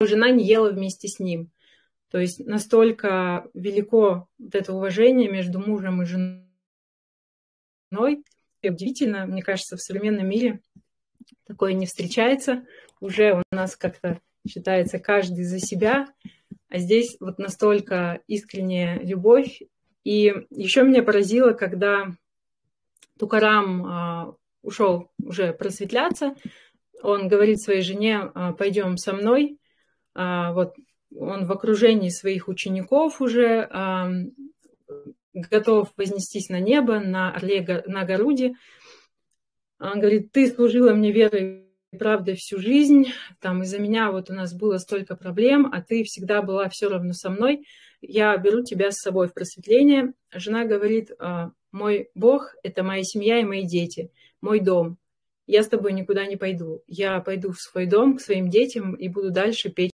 жена не ела вместе с ним. То есть настолько велико вот это уважение между мужем и женой. И удивительно, мне кажется, в современном мире такое не встречается. Уже у нас как-то считается каждый за себя, а здесь вот настолько искренняя любовь. И еще меня поразило, когда Тукарам ушел уже просветляться, он говорит своей жене: пойдем со мной. Вот он в окружении своих учеников уже готов вознестись на небо, на орле, на Горуде. Он говорит: ты служила мне верой и правдой всю жизнь, там из-за меня вот у нас было столько проблем, а ты всегда была все равно со мной, я беру тебя с собой в просветление. Жена говорит: мой Бог — это моя семья и мои дети, мой дом. Я с тобой никуда не пойду. Я пойду в свой дом, к своим детям и буду дальше петь